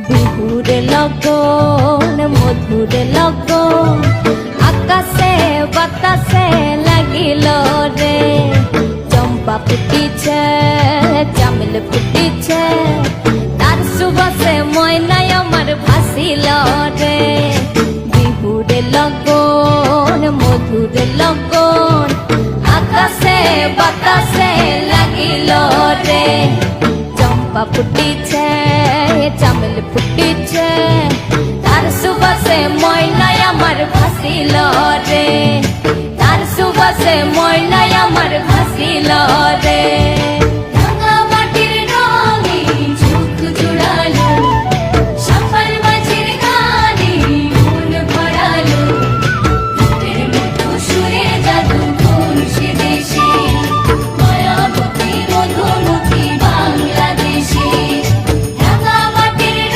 বিহুরে লগন মধুরে লগন আকাশে বাতাসে লাগিল রে চম্পা ফুটিছে চামেল ফুটিছে তার সুবাসে ময়নায় আমার ভাসিল রে বিহুরে লগন মধুরে লগন আকাশে বাতাসে লাগিল রে চম্পা ফুটিছে চামেল ফুটিছে তার সুবাসে ময়নায় আমার ভাসিল রে তার সুবাসে ময়নায় আমার ভাসিল